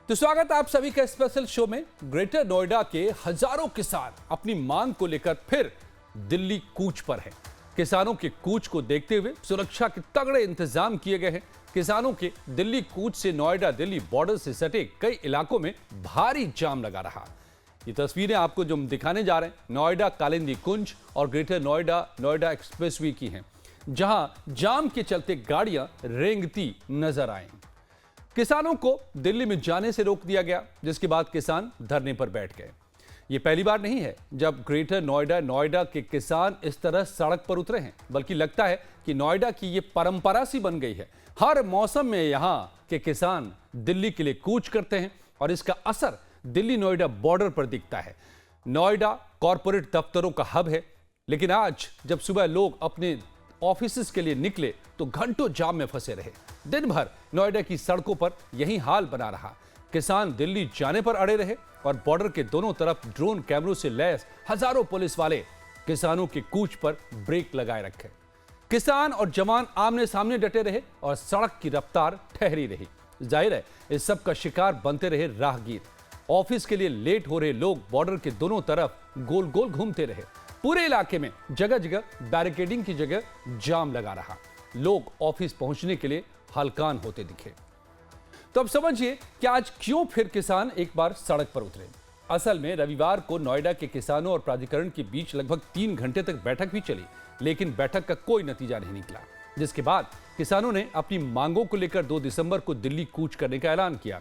तो स्वागत है आप सभी का स्पेशल शो में। ग्रेटर नोएडा के हजारों किसान अपनी मांग को लेकर फिर दिल्ली कूच पर हैं। किसानों के कूच को देखते हुए सुरक्षा के तगड़े इंतजाम किए गए हैं। किसानों के दिल्ली कूच से नोएडा दिल्ली बॉर्डर से सटे कई इलाकों में भारी जाम लगा रहा। ये तस्वीरें आपको जो हम दिखाने जा रहे हैं नोएडा कालिंदी कुंज और ग्रेटर नोएडा एक्सप्रेसवे की हैं, जहां जाम के चलते गाड़ियां रेंगती नजर आए। किसानों को दिल्ली में जाने से रोक दिया गया, जिसके बाद किसान धरने पर बैठ गए। ये पहली बार नहीं है जब ग्रेटर नोएडा के किसान इस तरह सड़क पर उतरे हैं, बल्कि लगता है कि नोएडा की ये परंपरा सी बन गई है। हर मौसम में यहां के किसान दिल्ली के लिए कूच करते हैं और इसका असर दिल्ली नोएडा बॉर्डर पर दिखता है। नोएडा कॉरपोरेट दफ्तरों का हब है, लेकिन आज जब सुबह लोग अपने ऑफिस के लिए निकले तो घंटों जाम में फंसे रहे। दिन भर नोएडा की सड़कों पर यही हाल बना रहा। किसान दिल्ली जाने पर अड़े रहे और बॉर्डर के दोनों तरफ ड्रोन कैमरों से लैस हजारों पुलिस वाले किसानों के कूच पर ब्रेक लगाए रखे। किसान और जवान आमने सामने डटे रहे और सड़क की रफ्तार ठहरी रही। जाहिर है इस सब का शिकार बनते रहे राहगीर। ऑफिस के लिए लेट हो रहे लोग बॉर्डर के दोनों तरफ गोल गोल घूमते रहे। पूरे इलाके में जगह जगह बैरिकेडिंग की जगह जाम लगा रहा। लोग ऑफिस पहुंचने के लिए हलकान होते दिखे। तो अब समझिए कि आज क्यों फिर किसान एक बार सड़क पर उतरे। असल में रविवार को नोएडा के किसानों और प्राधिकरण के बीच लगभग 3 घंटे तक बैठक भी चली, लेकिन बैठक का कोई नतीजा नहीं निकला, जिसके बाद किसानों ने अपनी मांगों को लेकर 2 दिसंबर को दिल्ली कूच करने का ऐलान किया।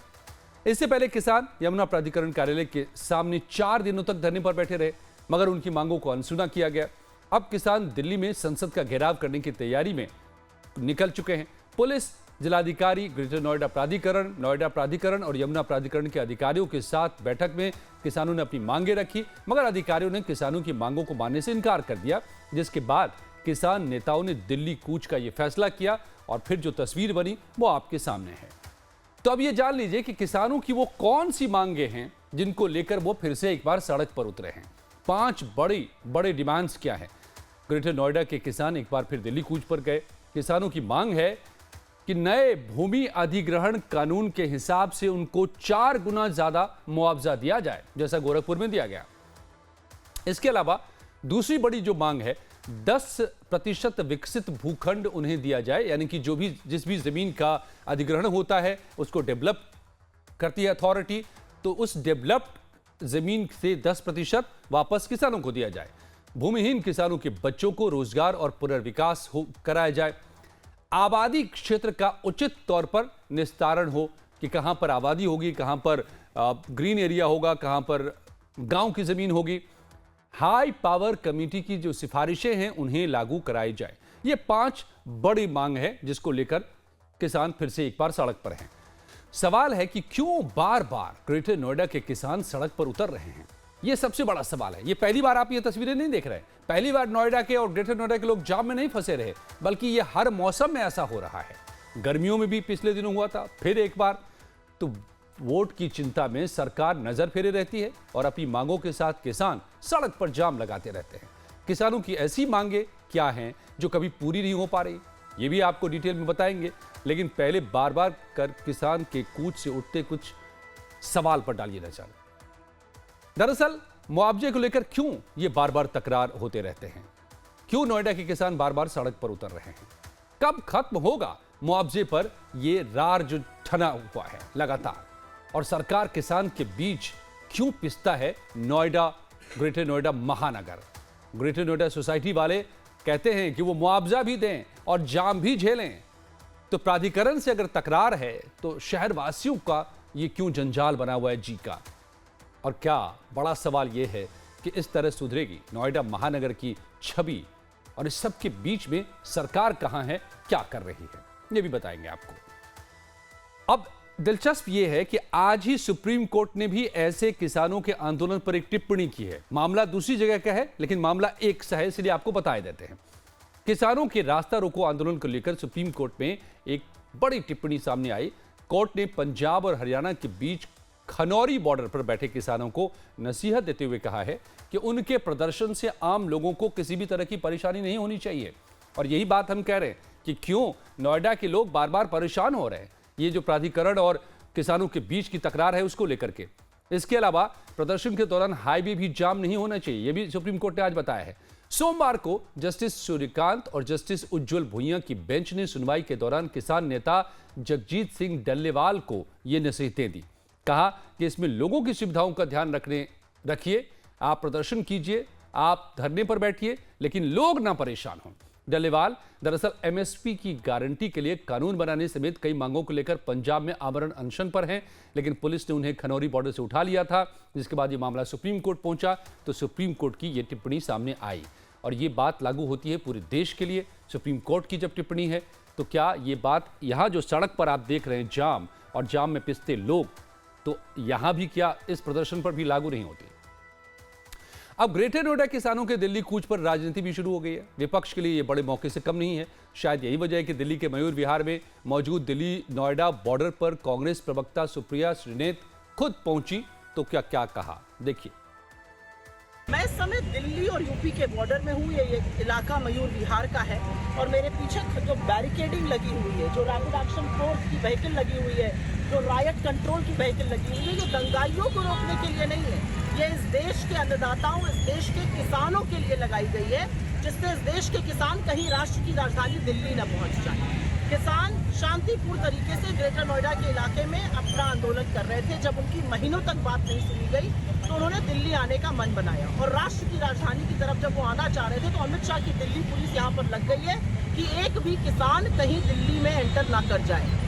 इससे पहले किसान यमुना प्राधिकरण कार्यालय के सामने 4 दिनों तक धरने पर बैठे रहे, मगर उनकी मांगों को अनसुना किया गया। अब किसान दिल्ली में संसद का घेराव करने की तैयारी में निकल चुके हैं। पुलिस, जिलाधिकारी, ग्रेटर नोएडा प्राधिकरण और यमुना प्राधिकरण के अधिकारियों के साथ बैठक में किसानों ने अपनी मांगे रखी, मगर अधिकारियों ने किसानों की मांगों को मानने से इनकार कर दिया, जिसके बाद किसान नेताओं ने दिल्ली कूच का यह फैसला किया और फिर जो तस्वीर बनी वो आपके सामने है। तो अब ये जान लीजिए कि किसानों की वो कौन सी मांगे हैं जिनको लेकर वो फिर से एक बार सड़क पर उतरे हैं। 5 बड़े डिमांड्स क्या है। ग्रेटर नोएडा के किसान एक बार फिर दिल्ली कूच पर गए। किसानों की मांग है कि नए भूमि अधिग्रहण कानून के हिसाब से उनको 4 गुना ज्यादा मुआवजा दिया जाए, जैसा गोरखपुर में दिया गया। इसके अलावा दूसरी बड़ी जो मांग है 10% विकसित भूखंड उन्हें दिया जाए, यानी कि जिस भी जमीन का अधिग्रहण होता है उसको डेवलप करती है अथॉरिटी, तो उस डेवलप्ड जमीन से 10% वापस किसानों को दिया जाए। भूमिहीन किसानों के बच्चों को रोजगार और पुनर्विकास कराया जाए। आबादी क्षेत्र का उचित तौर पर निस्तारण हो कि कहां पर आबादी होगी, कहां पर ग्रीन एरिया होगा, कहां पर गांव की जमीन होगी। हाई पावर कमेटी की जो सिफारिशें हैं उन्हें लागू कराई जाए। ये 5 बड़ी मांग है जिसको लेकर किसान फिर से एक बार सड़क पर हैं। सवाल है कि क्यों बार बार ग्रेटर नोएडा के किसान सड़क पर उतर रहे हैं। यह सबसे बड़ा सवाल है। ये पहली बार आप ये तस्वीरें नहीं देख रहे। पहली बार नोएडा के और ग्रेटर नोएडा के लोग जाम में नहीं फंसे रहे, बल्कि ये हर मौसम में ऐसा हो रहा है। गर्मियों में भी पिछले दिनों हुआ था, फिर एक बार। तो वोट की चिंता में सरकार नजर फेरे रहती है और अपनी मांगों के साथ किसान सड़क पर जाम लगाते रहते हैं। किसानों की ऐसी मांगे क्या हैं जो कभी पूरी नहीं हो पा रही, ये भी आपको डिटेल में बताएंगे। लेकिन पहले बार बार कर किसान के कूच से उठते कुछ सवाल पर डालिए नजर। दरअसल मुआवजे को लेकर क्यों ये बार बार तकरार होते रहते हैं? क्यों नोएडा के किसान बार बार सड़क पर उतर रहे हैं? कब खत्म होगा मुआवजे पर ये रार जो ठना हुआ है लगातार? और सरकार किसान के बीच क्यों पिसता है नोएडा, ग्रेटर नोएडा महानगर? ग्रेटर नोएडा सोसाइटी वाले कहते हैं कि वो मुआवजा भी दें और जाम भी झेलें। तो प्राधिकरण से अगर तकरार है तो शहरवासियों का ये क्यों जंजाल बना हुआ है जी का? और क्या बड़ा सवाल यह है कि इस तरह सुधरेगी नोएडा महानगर की छवि? और इस सब के बीच में सरकार कहां है, क्या कर रही है, ये भी बताएंगे आपको। अब दिलचस्प यह है कि आज ही सुप्रीम कोर्ट ने भी ऐसे किसानों के आंदोलन पर एक टिप्पणी की है। मामला दूसरी जगह का है, लेकिन मामला एक सा है, इसलिए आपको बताए देते हैं। किसानों के रास्ता रोको आंदोलन को लेकर सुप्रीम कोर्ट में एक बड़ी टिप्पणी सामने आई। कोर्ट ने पंजाब और हरियाणा के बीच खनौरी बॉर्डर पर बैठे किसानों को नसीहत देते हुए कहा है कि उनके प्रदर्शन से आम लोगों को किसी भी तरह की परेशानी नहीं होनी चाहिए। और यही बात हम कह रहे हैं कि क्यों नोएडा के लोग बार बार परेशान हो रहे हैं। ये जो प्राधिकरण और किसानों के बीच की तकरार है उसको लेकर के। इसके अलावा प्रदर्शन के दौरान हाईवे भी जाम नहीं होना चाहिए, यह भी सुप्रीम कोर्ट ने आज बताया है। सोमवार को जस्टिस सूर्यकांत और जस्टिस उज्जवल भुइयां की बेंच ने सुनवाई के दौरान किसान नेता जगजीत सिंह डल्लेवाल को ये नसीहतें दी। कहा कि इसमें लोगों की सुविधाओं का ध्यान रखिए, आप प्रदर्शन कीजिए, आप धरने पर बैठिए, लेकिन लोग ना परेशान हों। डल्लेवाल दरअसल एमएसपी की गारंटी के लिए कानून बनाने समेत कई मांगों को लेकर पंजाब में आमरण अनशन पर हैं, लेकिन पुलिस ने उन्हें खनौरी बॉर्डर से उठा लिया था। जिसके बाद ये मामला सुप्रीम कोर्ट पहुंचा तो सुप्रीम कोर्ट की ये टिप्पणी सामने आई और ये बात लागू होती है पूरे देश के लिए। सुप्रीम कोर्ट की जब टिप्पणी है तो क्या ये बात यहाँ जो सड़क पर आप देख रहे हैं जाम और जाम में पिसते लोग, तो यहां भी क्या इस प्रदर्शन पर भी लागू नहीं होती? अब ग्रेटर नोएडा किसानों के दिल्ली कूच पर राजनीति भी शुरू हो गई है। विपक्ष के लिए ये बड़े मौके से कम नहीं है। शायद यही वजह है कि दिल्ली के मयूर विहार में मौजूद दिल्ली नोएडा बॉर्डर पर कांग्रेस प्रवक्ता सुप्रिया श्रीनेत खुद पहुंची तो क्या क्या कहा, देखिए। मैं इस समय दिल्ली और यूपी के बॉर्डर में हूँ। ये इलाका मयूर विहार का है और मेरे पीछे जो बैरिकेडिंग लगी हुई है, जो रैपिड एक्शन फोर्स की व्हीकल लगी हुई है, जो रायट कंट्रोल की व्हीकल लगी हुई है, जो दंगाइयों को रोकने के लिए नहीं है, ये इस देश के अन्नदाताओं, इस देश के किसानों के लिए लगाई गई है, जिससे इस देश के किसान कहीं राष्ट्र की राजधानी दिल्ली न पहुंच जाए। किसान शांतिपूर्ण तरीके से ग्रेटर नोएडा के इलाके में अपना आंदोलन कर रहे थे। जब उनकी महीनों तक बात नहीं सुनी गई तो उन्होंने दिल्ली आने का मन बनाया और राष्ट्र की राजधानी की तरफ जब वो आना चाह रहे थे तो अमित शाह की दिल्ली पुलिस यहाँ पर लग गई है कि एक भी किसान कहीं दिल्ली में एंटर ना कर जाए।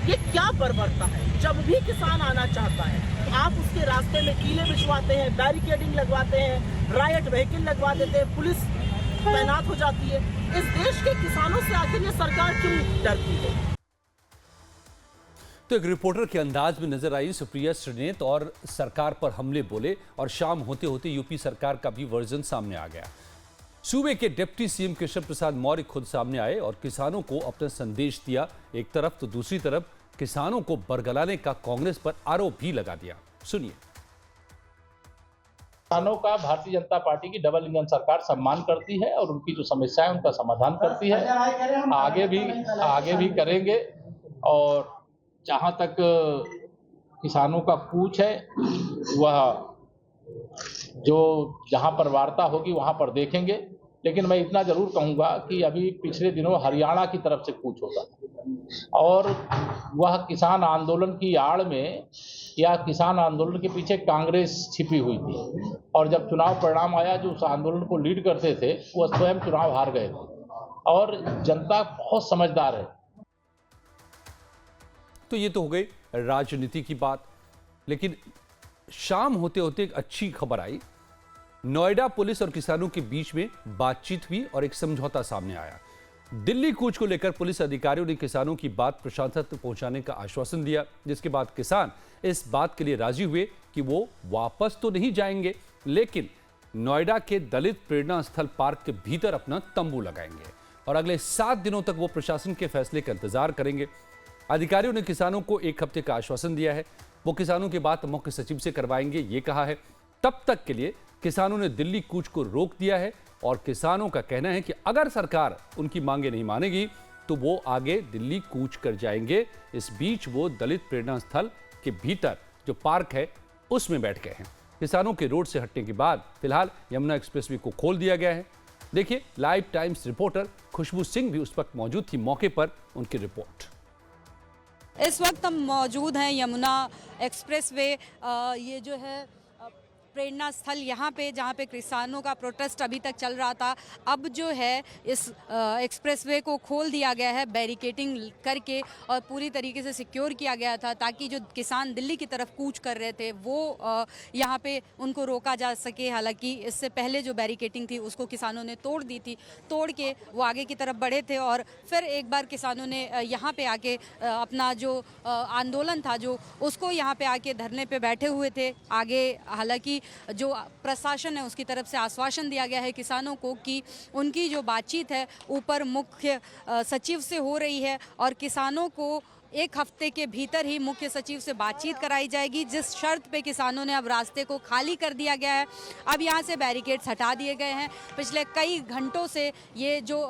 ये क्या बर्बरता है? जब भी किसान आना चाहता है तो आप उसके रास्ते में कीले बिछवाते हैं, बैरिकेडिंग लगवाते हैं, रायट व्हीकल लगवा देते हैं, पुलिस तैनात हो जाती है। इस देश के किसानों से आखिर ये सरकार क्यों डरती है? तो एक रिपोर्टर के अंदाज में नजर आई सुप्रिया श्रीनेत और सरकार पर हमले बोले और शाम होते होते यूपी सरकार का भी वर्जन सामने आ गया। सूबे के डिप्टी सीएम कृष्ण प्रसाद मौर्य खुद सामने आए और किसानों को अपना संदेश दिया एक तरफ, तो दूसरी तरफ किसानों को बरगलाने का कांग्रेस पर आरोप भी लगा दिया। सुनिए। किसानों का भारतीय जनता पार्टी की डबल इंजन सरकार सम्मान करती है और उनकी जो समस्या है उनका समाधान करती है, आगे भी करेंगे। और जहां तक किसानों का कूच है वह जो जहां पर वार्ता होगी वहां पर देखेंगे। लेकिन मैं इतना जरूर कहूंगा कि अभी पिछले दिनों हरियाणा की तरफ से कूच होता था और वह किसान आंदोलन की आड़ में या किसान आंदोलन के पीछे कांग्रेस छिपी हुई थी और जब चुनाव परिणाम आया जो उस आंदोलन को लीड करते थे वह स्वयं चुनाव हार गए थे और जनता बहुत समझदार है। तो ये तो हो गई राजनीति की बात, लेकिन शाम होते होते एक अच्छी खबर आई। नोएडा पुलिस और किसानों के बीच में बातचीत हुई और एक समझौता सामने आया। दिल्ली कूच को लेकर पुलिस अधिकारियों ने किसानों की बात प्रशासन तक पहुंचाने का आश्वासन दिया, जिसके बाद किसान इस बात के लिए राजी हुए कि वो वापस तो नहीं जाएंगे, लेकिन नोएडा के दलित प्रेरणा स्थल पार्क के भीतर अपना तंबू लगाएंगे और अगले 7 दिनों तक वो प्रशासन के फैसले का इंतजार करेंगे। अधिकारियों ने किसानों को 1 हफ्ते का आश्वासन दिया है। वो किसानों की बात मुख्य सचिव से करवाएंगे, ये कहा है। तब तक के लिए किसानों ने दिल्ली कूच को रोक दिया है और किसानों का कहना है कि अगर सरकार उनकी मांगे नहीं मानेगी तो वो आगे दिल्ली कूच कर जाएंगे। इस बीच वो दलित प्रेरणा स्थल के भीतर जो पार्क है उसमें बैठ गए हैं। किसानों के रोड से हटने के बाद फिलहाल यमुना एक्सप्रेसवे को खोल दिया गया है। देखिए, लाइव टाइम्स रिपोर्टर खुशबू सिंह भी उस वक्त मौजूद थी मौके पर, उनकी रिपोर्ट। इस वक्त हम मौजूद हैं यमुना एक्सप्रेसवे, ये जो है प्रेरणा स्थल यहाँ पे, जहाँ पे किसानों का प्रोटेस्ट अभी तक चल रहा था। अब जो है इस एक्सप्रेसवे को खोल दिया गया है बैरिकेडिंग करके और पूरी तरीके से सिक्योर किया गया था ताकि जो किसान दिल्ली की तरफ कूच कर रहे थे वो यहाँ पे उनको रोका जा सके। हालांकि इससे पहले जो बैरिकेडिंग थी उसको किसानों ने तोड़ दी थी, तोड़ के वो आगे की तरफ बढ़े थे और फिर एक बार किसानों ने यहाँ पे आके अपना जो आंदोलन था जो उसको यहाँ पे आके धरने पे बैठे हुए थे। आगे हालांकि जो प्रशासन है उसकी तरफ से आश्वासन दिया गया है किसानों को कि उनकी जो बातचीत है ऊपर मुख्य सचिव से हो रही है और किसानों को 1 हफ्ते के भीतर ही मुख्य सचिव से बातचीत कराई जाएगी, जिस शर्त पे किसानों ने अब रास्ते को खाली कर दिया गया है। अब यहाँ से बैरिकेड्स हटा दिए गए हैं। पिछले कई घंटों से ये जो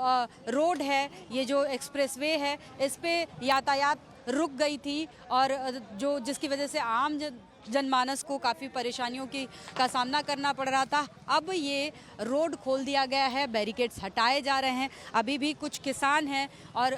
रोड है, ये जो एक्सप्रेसवे है, इस पे यातायात रुक गई थी और जो जिसकी वजह से आम जनमानस को काफ़ी परेशानियों का सामना करना पड़ रहा था। अब ये रोड खोल दिया गया है, बैरिकेड्स हटाए जा रहे हैं। अभी भी कुछ किसान हैं और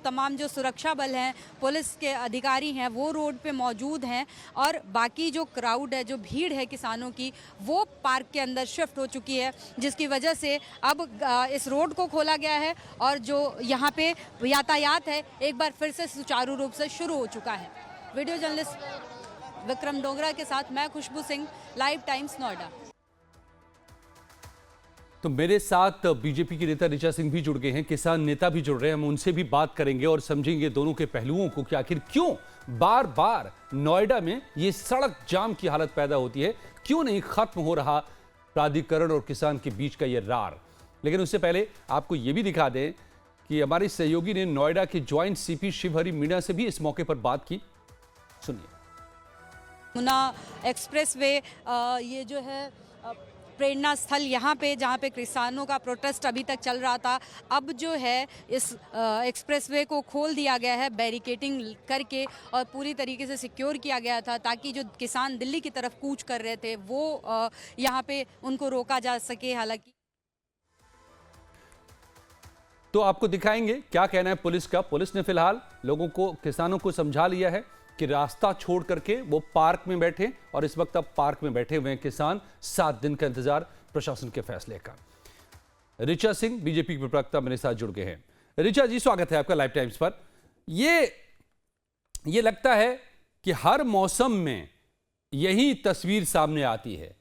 तमाम जो सुरक्षा बल हैं, पुलिस के अधिकारी हैं, वो रोड पे मौजूद हैं और बाकी जो क्राउड है, जो भीड़ है किसानों की, वो पार्क के अंदर शिफ्ट हो चुकी है, जिसकी वजह से अब इस रोड को खोला गया है और जो यहाँ पे यातायात है एक बार फिर से सुचारू रूप से शुरू हो चुका है। वीडियो जर्नलिस्ट विक्रम डोगरा के साथ मैं खुशबू सिंह, लाइव टाइम्स नोएडा। तो मेरे साथ बीजेपी की नेता ऋचा सिंह भी जुड़ गए हैं, किसान नेता भी जुड़ रहे हैं। हम उनसे भी बात करेंगे और समझेंगे दोनों के पहलुओं को कि आखिर क्यों बार बार नोएडा में ये सड़क जाम की हालत पैदा होती है, क्यों नहीं खत्म हो रहा प्राधिकरण और किसान के बीच का ये रार। लेकिन उससे पहले आपको ये भी दिखा दें कि हमारी सहयोगी ने नोएडा के ज्वाइंट सीपी शिवहरी मीणा से भी इस मौके पर बात की। सुनिए। यमुना एक्सप्रेस वे, ये जो है प्रेरणा स्थल यहाँ पे, जहाँ पे किसानों का प्रोटेस्ट अभी तक चल रहा था, अब जो है इस एक्सप्रेसवे को खोल दिया गया है बैरिकेडिंग करके और पूरी तरीके से सिक्योर किया गया था ताकि जो किसान दिल्ली की तरफ कूच कर रहे थे वो यहाँ पे उनको रोका जा सके। हालांकि तो आपको दिखाएंगे क्या कहना है पुलिस का। पुलिस ने फिलहाल लोगों को, किसानों को समझा लिया है कि रास्ता छोड़ करके वो पार्क में बैठे और इस वक्त अब पार्क में बैठे हुए हैं किसान, 7 दिन का इंतजार प्रशासन के फैसले का। ऋचा सिंह बीजेपी के प्रवक्ता मेरे साथ जुड़ गए हैं। ऋचा जी, स्वागत है आपका लाइव टाइम्स पर। ये लगता है कि हर मौसम में यही तस्वीर सामने आती है।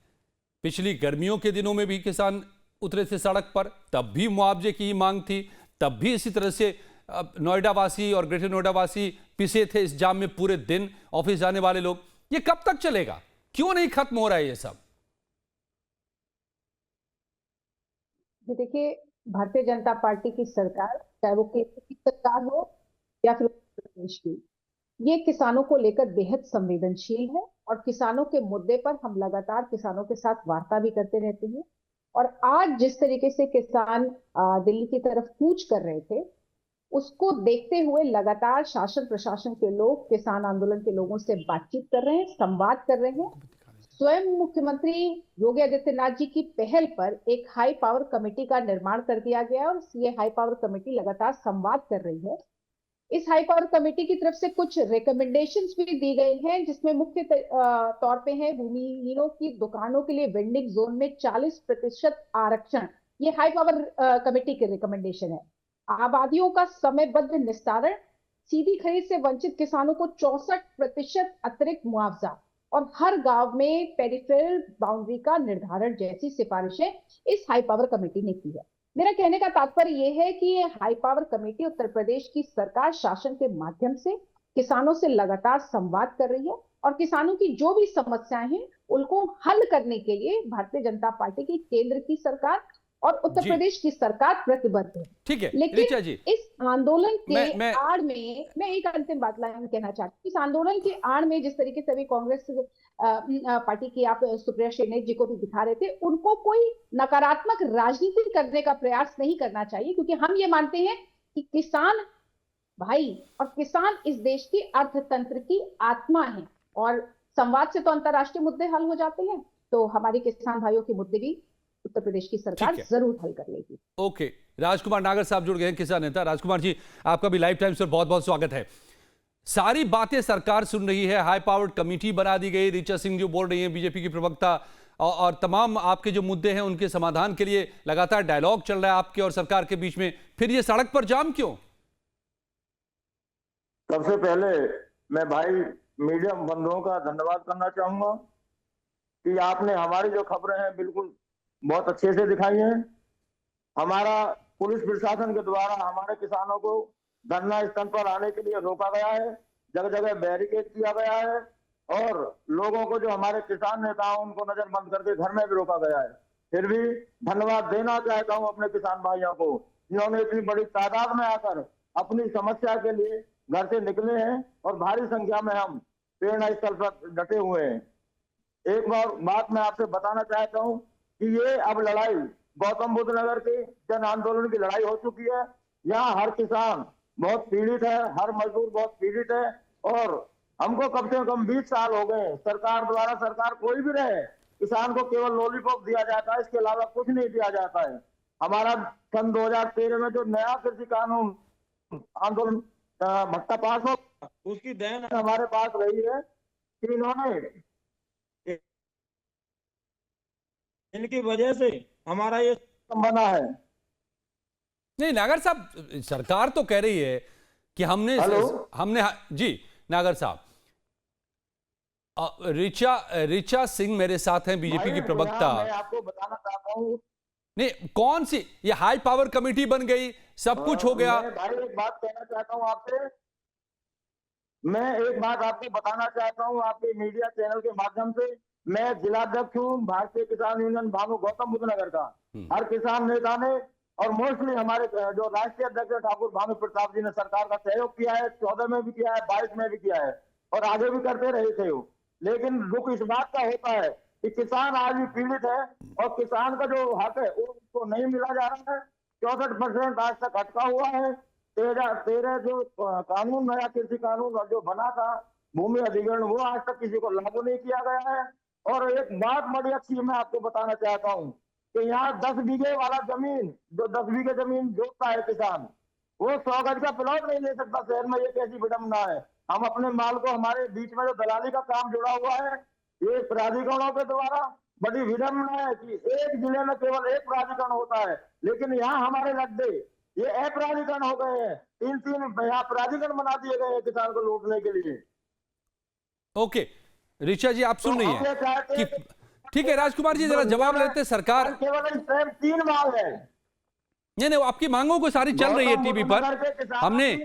पिछली गर्मियों के दिनों में भी किसान उतरे थे सड़क पर, तब भी मुआवजे की मांग थी, तब भी इसी तरह से नोएडा वासी और ग्रेटर नोएडा वासी पिसे थे इस जाम में पूरे दिन, ऑफिस जाने वाले लोग। ये कब तक चलेगा, क्यों नहीं खत्म हो रहा है ये सब? देखिए, भारतीय जनता पार्टी की सरकार, चाहे वो केंद्र की सरकार हो या फिर प्रदेश की, ये किसानों को लेकर बेहद संवेदनशील है और किसानों के मुद्दे पर हम लगातार किसानों के साथ वार्ता भी करते रहते हैं। और आज जिस तरीके से किसान दिल्ली की तरफ कूच कर रहे थे, उसको देखते हुए लगातार शासन प्रशासन के लोग किसान आंदोलन के लोगों से बातचीत कर रहे हैं, संवाद कर रहे हैं। स्वयं मुख्यमंत्री योगी आदित्यनाथ जी की पहल पर एक हाई पावर कमेटी का निर्माण कर दिया गया और ये हाई पावर कमेटी लगातार संवाद कर रही है। इस हाई पावर कमेटी की तरफ से कुछ रिकमेंडेशंस भी दी गई हैं, जिसमें मुख्य तौर पे है भूमिहीनों की दुकानों के लिए वेंडिंग जोन में 40% आरक्षण। ये हाई पावर कमेटी की रिकमेंडेशन है। आबादियों का समयबद्ध निस्तारण, सीधी खरीद से वंचित किसानों को 64% अतिरिक्त मुआवजा और हर गांव में पेरिफेरल बाउंड्री का निर्धारण जैसी सिफारिशें इस हाई पावर कमेटी ने की है। मेरा कहने का तात्पर्य यह है कि ये high power committee Uttar Pradesh की सरकार शासन के माध्यम से किसानों से लगातार संवाद कर रही है और किसानों की जो भी समस्याएं हैं उनको हल करने के लिए भारतीय जनता पार्टी की केंद्र की सरकार और उत्तर प्रदेश की सरकार प्रतिबद्ध है। ठीक है, लेकिन जी, इस आंदोलन के आड़ में मैं एक अंतिम बात लाइन कहना चाहती हूँ। इस आंदोलन के आड़ में जिस तरीके से अभी कांग्रेस पार्टी की आप सुप्रिया श्रीनेत जी को भी दिखा रहे थे, उनको कोई नकारात्मक राजनीति करने का प्रयास नहीं करना चाहिए, क्योंकि हम ये मानते हैं कि किसान भाई और किसान इस देश की अर्थतंत्र की आत्मा है और संवाद से तो अंतर्राष्ट्रीय मुद्दे हल हो जाते हैं, तो हमारे किसान भाइयों के मुद्दे भी उत्तर प्रदेश की सरकार जरूर हल कर लेगी। ओके, राजकुमार नागर साहब जुड़ गए हैं, किसान नेता। राजकुमार जी, आपका भी लाइव टाइम्स पर बहुत बहुत स्वागत है। सारी बातें सरकार सुन रही है, हाई पावर्ड कमेटी बना दी गई, ऋचा सिंह जो बोल रही हैं बीजेपी की प्रवक्ता, और तमाम आपके जो मुद्दे हैं उनके समाधान के लिए लगातार डायलॉग चल रहा है आपके और सरकार के बीच में, फिर ये सड़क पर जाम क्यों? सबसे पहले मैं भाई मीडिया बंधुओं का धन्यवाद करना चाहूंगा कि आपने हमारी जो खबरें हैं बिल्कुल बहुत अच्छे से दिखाई हैं। हमारा पुलिस प्रशासन के द्वारा हमारे किसानों को धरना स्थल पर आने के लिए रोका गया है, जगह जगह बैरिकेड किया गया है और लोगों को जो हमारे किसान नेता हैं उनको नजर बंद करके घर में भी रोका गया है। फिर भी धन्यवाद देना चाहता हूं अपने किसान भाइयों को, जिन्होंने इतनी बड़ी तादाद में आकर अपनी समस्या के लिए घर से निकले हैं और भारी संख्या में हम प्रेरणा स्थल पर डटे हुए हैं। एक बात मैं आपसे बताना चाहता हूं कि ये अब लड़ाई गौतम बुद्ध नगर के जन आंदोलन की लड़ाई हो चुकी है। यहाँ हर किसान बहुत पीड़ित है, हर मजदूर बहुत पीड़ित है। और हमको कम से कम 20 साल हो गए, सरकार द्वारा, सरकार कोई भी रहे, किसान को केवल लॉलीपॉप दिया जाता है, इसके अलावा कुछ नहीं दिया जाता है। हमारा सन 2013 में जो नया कृषि कानून आंदोलन भट्टा पास हो, उसकी देन हमारे पास रही है कि इन्होंने, इनकी वजह से हमारा ये बना है। नहीं नागर साहब, सरकार तो कह रही है कि हमने जी नागर साहब, ऋचा सिंह मेरे साथ हैं, बीजेपी की प्रवक्ता। मैं आपको बताना चाहता हूँ, नहीं कौन सी ये हाई पावर कमेटी बन गई, सब कुछ हो गया। मैं भाई एक बात कहना चाहता हूँ आपसे, मैं एक बात आपको बताना चाहता हूँ आपके मीडिया चैनल के माध्यम से। मैं जिलाध्यक्ष हूँ भारतीय किसान यूनियन भानु गौतम बुद्ध नगर का। हर किसान नेता ने और मोस्टली हमारे जो राष्ट्रीय अध्यक्ष ठाकुर भानु प्रताप जी ने सरकार का सहयोग किया है, 14 में भी किया है, 22 में भी किया है और आगे भी करते रहे थे। लेकिन दुख इस बात का होता है कि किसान आज भी पीड़ित है और किसान का जो हक है वो उसको नहीं मिला जा रहा है। 64% आज तक अटका हुआ है। 13 जो कानून, नया कृषि कानून जो बना था भूमि अधिग्रहण, वो आज तक किसी को लागू नहीं किया गया है। और एक बात बड़ी अच्छी मैं आपको बताना चाहता हूँ कि यहाँ 10 बीघे वाला जमीन, जो 10 बीघे जमीन जोतता है किसान, वो 100 गज का प्लॉट नहीं ले सकता शहर में। ये कैसी विडम्बना है। हम अपने माल को, हमारे बीच में जो दलाली का काम जुड़ा हुआ है, ये प्राधिकरणों के द्वारा बड़ी विडम्बना है कि एक जिले में केवल एक प्राधिकरण होता है, लेकिन यहाँ हमारे लड्डे ये अपराधिकरण हो गए हैं। 3 यहाँ प्राधिकरण बना दिए गए हैं किसान को लूटने के लिए। ओके ऋचा जी, आप सुन रही हैं कि ठीक है। राजकुमार जी जरा जवाब लेते। सरकार केवल 3 मांग है। नहीं, आपकी मांगों को सारी चल रही है टीवी पर। हमने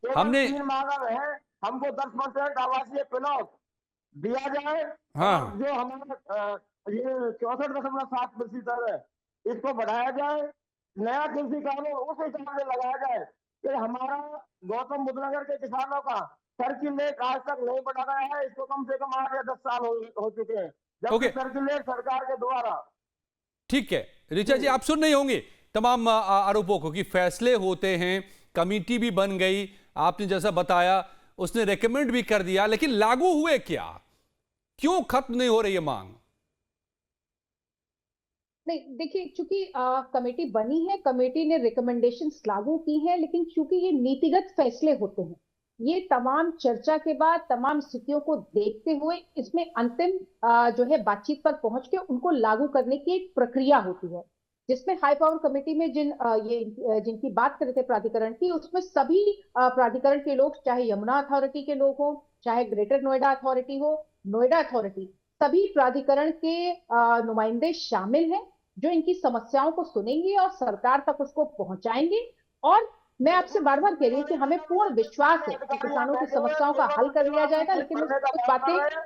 3 मांग है। हमको 10% आवासीय प्लॉट दिया जाए। हाँ, जो हमारा ये 64.7% है, इसको बढ़ाया जाए। नया कृषि कानून उस हिसाब से लगाया जाए कि हमारा गौतम बुद्ध नगर के किसानों का सर्किलेट आज तक नहीं बढ़ा गया है। इसको कम से कम 8 या 10 साल हो चुके हैं, जबकि सर्किलेट सरकार के द्वारा। ठीक है ऋचा जी, आप सुन नहीं होंगे तमाम आरोपों को कि फैसले होते हैं, कमेटी भी बन गई, आपने जैसा बताया उसने रेकमेंड भी कर दिया, लेकिन लागू हुए क्या? क्यों खत्म नहीं हो रही है मांग? नहीं देखिए, चूंकि कमेटी बनी है, कमेटी ने रिकमेंडेशंस लागू की हैं, लेकिन चूंकि ये नीतिगत फैसले होते हैं, ये तमाम चर्चा के बाद, तमाम स्थितियों को देखते हुए इसमें अंतिम जो है बातचीत पर पहुंच के उनको लागू करने की एक प्रक्रिया होती है, जिसमें हाई पावर कमेटी में जिनकी बात कर रहे थे प्राधिकरण की, उसमें सभी प्राधिकरण के लोग, चाहे यमुना अथॉरिटी के लोग हो, चाहे ग्रेटर नोएडा अथॉरिटी हो, नोएडा अथॉरिटी, सभी प्राधिकरण के नुमाइंदे शामिल हैं, जो इनकी समस्याओं को सुनेंगे और सरकार तक उसको पहुंचाएंगे। और मैं आपसे बार बार कह रही हूँ कि हमें पूर्ण विश्वास है कि किसानों की समस्याओं का हल कर लिया जाएगा, लेकिन कुछ बातें,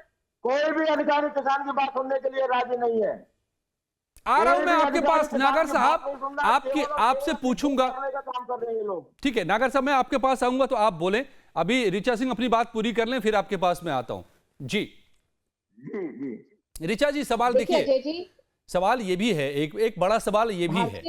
कोई भी अधिकारी किसान की बात सुनने के लिए राजी नहीं है। आ रहा हूं मैं आपके पास नागर साहब, आपसे पूछूंगा। ठीक है नागर साहब, मैं आपके पास आऊंगा तो आप बोलें। अभी ऋचा सिंह अपनी बात पूरी कर लें, फिर आपके पास मैं आता हूं। जी ऋचा जी, सवाल देखिए, सवाल ये भी है, एक बड़ा सवाल ये भी है।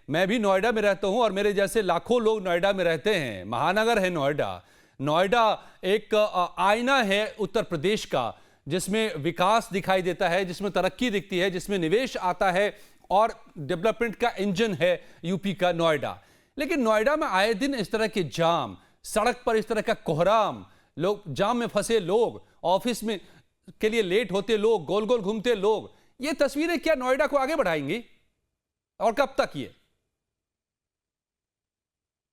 मैं भी नोएडा में रहता हूं और मेरे जैसे लाखों लोग नोएडा में रहते हैं। महानगर है नोएडा। नोएडा एक आईना है उत्तर प्रदेश का, जिसमें विकास दिखाई देता है, जिसमें तरक्की दिखती है, जिसमें निवेश आता है और डेवलपमेंट का इंजन है यूपी का नोएडा। लेकिन नोएडा में आए दिन इस तरह के जाम, सड़क पर इस तरह का कोहराम, लोग जाम में फंसे, लोग ऑफिस में के लिए लेट होते लोग, गोल गोल घूमते लोग, ये तस्वीरें क्या नोएडा को आगे बढ़ाएंगी और कब तक? ये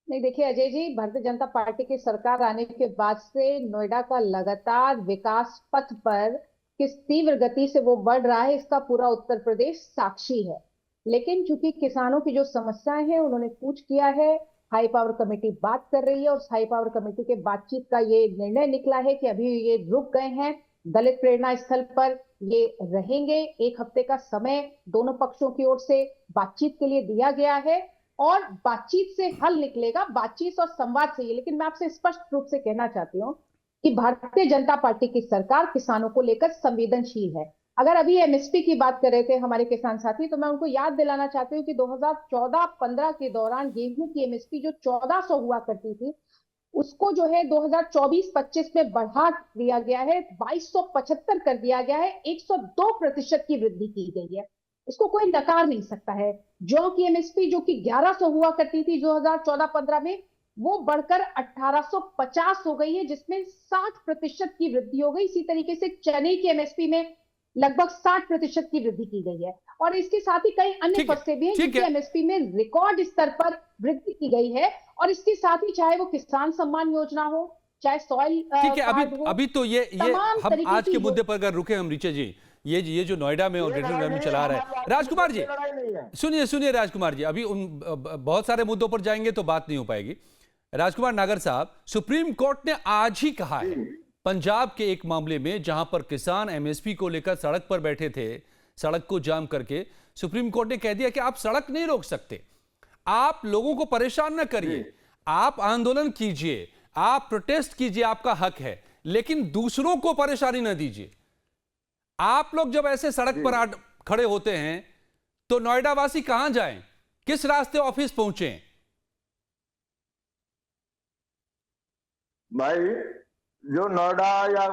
नहीं देखिए अजय जी, भारतीय जनता पार्टी की सरकार आने के बाद से नोएडा का लगातार विकास पथ पर किस तीव्र गति से वो बढ़ रहा है, इसका पूरा उत्तर प्रदेश साक्षी है। लेकिन चूंकि किसानों की जो समस्याएं हैं उन्होंने कूच किया है, हाई पावर कमेटी बात कर रही है और हाई पावर कमेटी के बातचीत का ये निर्णय निकला है कि अभी ये रुक गए हैं, दलित प्रेरणा स्थल पर ये रहेंगे। 1 हफ्ते का समय दोनों पक्षों की ओर से बातचीत के लिए दिया गया है और बातचीत से हल निकलेगा, बातचीत और संवाद से ही। लेकिन मैं आपसे स्पष्ट रूप से कहना चाहती हूँ कि भारतीय जनता पार्टी की सरकार किसानों को लेकर संवेदनशील है। अगर अभी एमएसपी की बात कर रहे थे हमारे किसान साथी, तो मैं उनको याद दिलाना चाहती हूँ कि 2014-15 के दौरान गेहूं की एमएसपी जो 1400 हुआ करती थी, उसको जो है 2024-25 में बढ़ा दिया गया है, 2275 कर दिया गया है, 102% की वृद्धि की गई है। इसको कोई नकार नहीं सकता है। जौ की एमएसपी जो कि 1100 हुआ करती थी 2014-15 में, वो बढ़कर 1850 हो गई है, जिसमें 60% की वृद्धि हो गई। इसी तरीके से चने की एमएसपी में लगभग 60% की वृद्धि की गई है। और इसके साथ ही कई अन्य फसलें भी हैं जिनकी एमएसपी में रिकॉर्ड स्तर पर वृद्धि की गई है। और इसके साथ ही चाहे वो किसान सम्मान योजना हो, चाहे सॉइल ठीक है, अभी तो ये हम आज के मुद्दे पर अगर रुके हम, ऋचा जी, ये जो नोएडा में और ग्रेटर नोएडा में चला रहा है, राजकुमार जी सुनिए राजकुमार जी, अभी उन बहुत सारे मुद्दों पर जाएंगे तो बात नहीं हो पाएगी। राजकुमार नागर साहब, सुप्रीम कोर्ट ने आज ही कहा है पंजाब के एक मामले में जहां पर किसान एमएसपी को लेकर सड़क पर बैठे थे, सड़क को जाम करके, सुप्रीम कोर्ट ने कह दिया कि आप सड़क नहीं रोक सकते, आप लोगों को परेशान न करिए, आप आंदोलन कीजिए, आप प्रोटेस्ट कीजिए, आपका हक है, लेकिन दूसरों को परेशानी न दीजिए। आप लोग जब ऐसे सड़क पर खड़े होते हैं तो नोएडा वासी कहां जाएं, किस रास्ते ऑफिस पहुंचे? भाई जो नोएडा या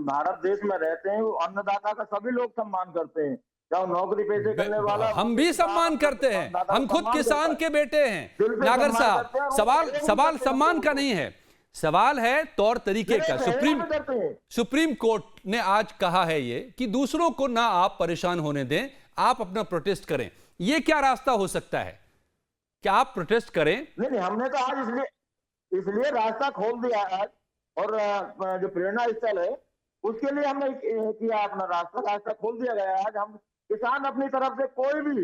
भारत देश में रहते हैं वो अन्नदाता का सभी लोग सम्मान करते हैं, चाहे नौकरी पेशे करने वाला। हम भी सम्मान करते हैं, हम खुद किसान के बेटे हैं। नागर साहब, सवाल सम्मान का नहीं है, सवाल है तौर तरीके का। सुप्रीम कोर्ट ने आज कहा है ये कि दूसरों को ना आप परेशान होने दें, आप अपना प्रोटेस्ट करें। ये क्या रास्ता हो सकता है? क्या आप प्रोटेस्ट करें? नहीं, हमने तो आज इसलिए रास्ता खोल दिया आज, और जो प्रेरणा स्थल है उसके लिए हमने किया अपना रास्ता खोल दिया गया है। आज हम किसान अपनी तरफ से कोई भी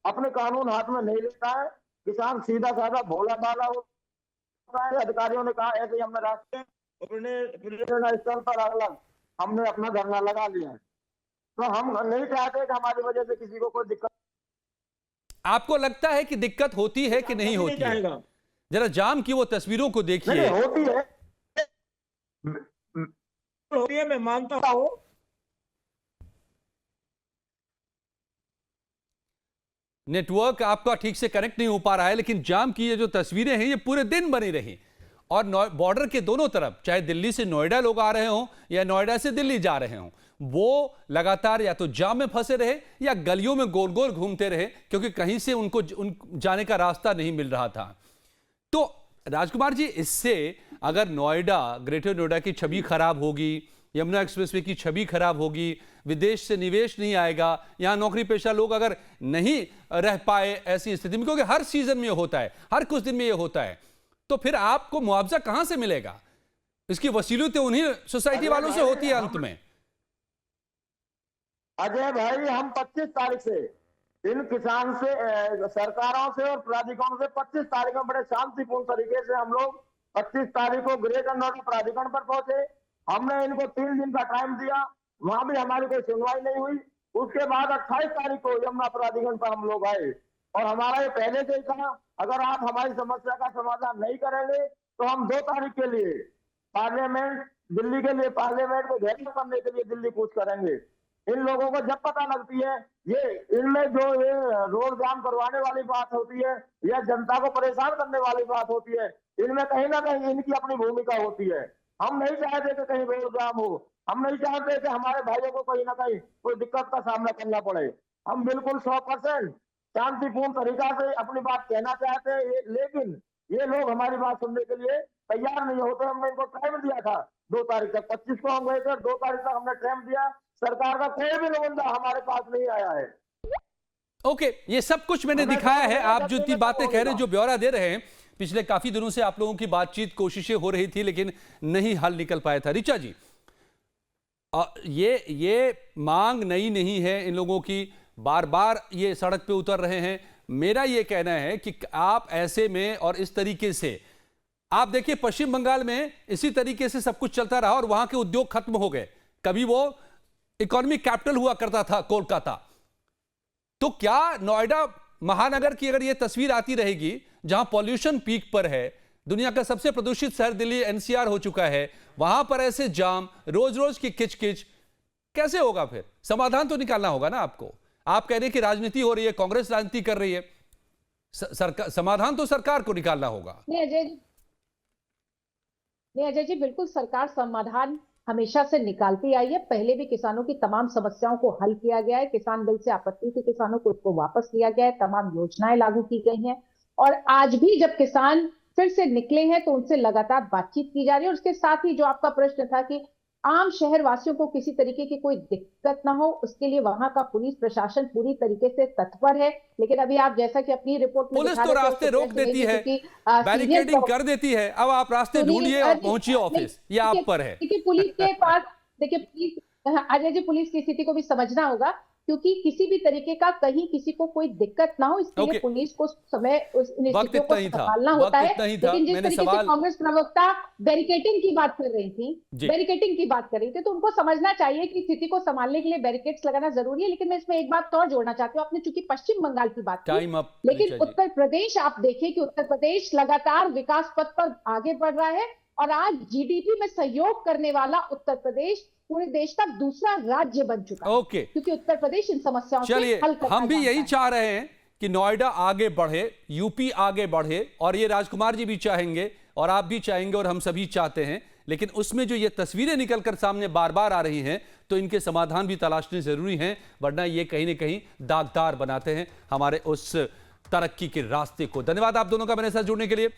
अपने कानून हाथ में नहीं लेता है, किसान सीधा साधा भोला भाला होता है। अधिकारियों ने कहा ऐसे ही हमने रास्ते प्रेरणा स्थल पर अलग हमने अपना धरना लगा लिया है। तो हम नहीं चाहते कि हमारी वजह से किसी को कोई दिक्कत। आपको लगता है कि दिक्कत होती है कि नहीं होती है? जरा जाम की वो तस्वीरों को देखिए। होती है, मैं मानता हूं। नेटवर्क आपका ठीक से कनेक्ट नहीं हो पा रहा है, लेकिन जाम की ये जो तस्वीरें हैं ये पूरे दिन बनी रही, और बॉर्डर के दोनों तरफ, चाहे दिल्ली से नोएडा लोग आ रहे हों या नोएडा से दिल्ली जा रहे हों, वो लगातार या तो जाम में फंसे रहे या गलियों में गोल गोल घूमते रहे, क्योंकि कहीं से उनको जाने का रास्ता नहीं मिल रहा था। तो राजकुमार जी, इससे अगर नोएडा, ग्रेटर नोएडा की छवि खराब होगी, यमुना एक्सप्रेसवे की छवि खराब होगी, विदेश से निवेश नहीं आएगा, यहां नौकरी पेशा लोग अगर नहीं रह पाए ऐसी स्थिति में, क्योंकि हर सीजन में ये होता है, हर कुछ दिन में ये होता है, तो फिर आपको मुआवजा कहां से मिलेगा? इसकी वसीलत तो उन्हीं सोसाइटी वालों से होती है अंत में। अजय भाई, हम 25 तारीख से इन किसान से, सरकारों से और प्राधिकरणों से 25 तारीख में बड़े शांतिपूर्ण तरीके से हम लोग 25 तारीख को ग्रेटर नोएडा प्राधिकरण पर पहुंचे। हमने इनको 3 दिन का टाइम दिया, वहां भी हमारी कोई सुनवाई नहीं हुई। उसके बाद 28 तारीख को यमुना प्राधिकरण पर हम लोग आए, और हमारा ये पहले से ही कहा, अगर आप हमारी समस्या का समाधान नहीं करेंगे तो हम 2 तारीख के लिए पार्लियामेंट, दिल्ली के लिए पार्लियामेंट को घेराव करने के लिए दिल्ली कूच करेंगे। इन लोगों को जब पता लगती है ये इनमें जो ये रोड जाम करवाने वाली बात होती है या जनता को परेशान करने वाली बात होती है, इनमें कहीं ना कहीं इनकी अपनी भूमिका होती है। हम नहीं चाहते कि कहीं रोड जाम हो, हम नहीं चाहते कि हमारे भाइयों को कहीं ना कहीं कोई दिक्कत का सामना करना पड़े। हम बिल्कुल 100% शांतिपूर्ण तरीका से अपनी बात कहना चाहते हैं, लेकिन ये लोग हमारी बात सुनने के लिए तैयार नहीं होते। हमने इनको टाइम दिया था 2 तारीख तक, 25 को हम गए थे, 2 तारीख तक हमने टाइम दिया। सरकार का कोई भी नुमाइंदा हमारे पास नहीं आया है। ओके, ये सब कुछ मैंने दिखाया है। आप जो इतनी बातें कह रहे हैं, जो ब्यौरा दे रहे हैं, पिछले काफी दिनों से आप लोगों की बातचीत, कोशिशें हो रही थी, लेकिन नहीं हल निकल पाया था। ऋचा जी, ये मांग नई नहीं है इन लोगों की, बार बार ये सड़क पे उतर रहे हैं। मेरा ये कहना है कि आप ऐसे में और इस तरीके से, आप देखिए पश्चिम बंगाल में इसी तरीके से सब कुछ चलता रहा और वहां के उद्योग खत्म हो गए। कभी वो इकोनॉमिक कैपिटल हुआ करता था कोलकाता, तो क्या नोएडा महानगर की अगर ये तस्वीर आती रहेगी, जहां पॉल्यूशन पीक पर है, दुनिया का सबसे प्रदूषित शहर दिल्ली एनसीआर हो चुका है, वहां पर ऐसे जाम, रोज रोज की किचकिच, कैसे होगा? फिर समाधान तो निकालना होगा ना आपको। आप कह रहे हैं कि राजनीति हो रही है, कांग्रेस राजनीति कर रही है, सरकार, समाधान तो सरकार को निकालना होगा। नहीं अजय जी, बिल्कुल सरकार समाधान हमेशा से निकालती आई है। पहले भी किसानों की तमाम समस्याओं को हल किया गया है। किसान बिल से आपत्ति थी किसानों को, उसको वापस लिया गया है। तमाम योजनाएं लागू की गई हैं और आज भी जब किसान फिर से निकले हैं तो उनसे लगातार बातचीत की जा रही है। और उसके साथ ही जो आपका प्रश्न था कि आम शहर वासियों को किसी तरीके की कोई दिक्कत ना हो, उसके लिए वहां का पुलिस प्रशासन पूरी तरीके से तत्पर है। लेकिन अभी आप जैसा कि अपनी रिपोर्ट में पुलिस तो रास्ते रोक देती है, बैरिकेडिंग कर देती है। अब आप रास्ते ढूंढिए और पहुंचिए ऑफिस, ये आप पर है। देखिए पुलिस के पास, देखिए अजय जी, पुलिस की स्थिति को भी समझना होगा, क्योंकि किसी भी तरीके का कहीं किसी को कोई दिक्कत ना हो, इसके लिए पुलिस को समय उस स्थितियों को संभालना होता है। लेकिन जिस तरीके से कांग्रेस प्रवक्ता बैरिकेडिंग की बात कर रही थी, तो उनको समझना चाहिए कि स्थिति को संभालने के लिए बैरिकेड्स लगाना जरूरी है। लेकिन मैं इसमें एक बात और जोड़ना चाहती हूँ। आपने चूंकि पश्चिम बंगाल की बात की, लेकिन उत्तर प्रदेश आप देखिए कि उत्तर प्रदेश लगातार विकास पथ पर आगे बढ़ रहा है और आज जीडीपी में सहयोग करने वाला उत्तर प्रदेश पूरे देश का दूसरा राज्य बन चुका है। क्योंकि उत्तर प्रदेश इन समस्याओं से हल करना हम भी यही चाह रहे हैं कि नोएडा आगे बढ़े, यूपी आगे बढ़े, और ये राजकुमार जी भी चाहेंगे और आप भी चाहेंगे और हम सभी चाहते हैं। लेकिन उसमें जो ये तस्वीरें निकलकर सामने बार बार आ रही हैं तो इनके समाधान भी तलाशने जरूरी हैं, वरना ये कहीं ना कहीं दागदार बनाते हैं हमारे उस तरक्की के रास्ते को। धन्यवाद आप दोनों का मेरे साथ जुड़ने के लिए।